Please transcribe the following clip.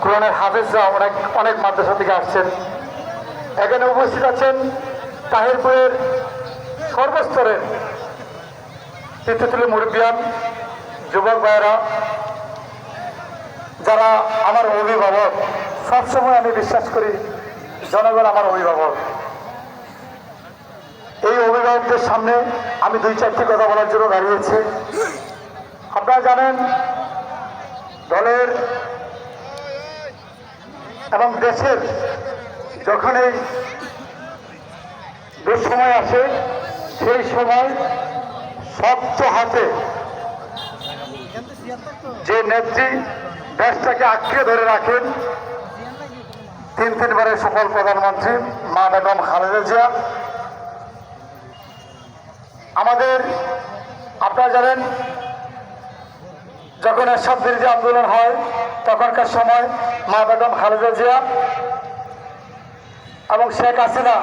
কোরআনের হাফেজরা অনেক অনেক মাদ্রাসা থেকে আসছেন। এখানে উপস্থিত আছেন তাহিরপুরের সর্বস্তরের পিতৃতুল্য মুরব্বিয়ান, যুবক ভাইয়েরা, যারা আমার অভিভাবক। সবসময় আমি বিশ্বাস করি জনগণ আমার অভিভাবক। এই অভিভাবকদের সামনে আমি দুই চারটি কথা বলার জন্য দাঁড়িয়েছি। আপনারা জানেন দলের এবং দেশের যখন এই দুঃসময় আসে সেই সময় শক্ত হাতে যে নেত্রী দেশটাকে আঁকড়ে ধরে রাখেন, তিনবারের সফল প্রধানমন্ত্রী মা বেগম খালেদা জিয়া। আমাদের আপনারা জানেন যখন এরশাদ বিরোধী আন্দোলন হয় তখনকার সময় মা বেগম খালেদা জিয়া এবং শেখ হাসিনা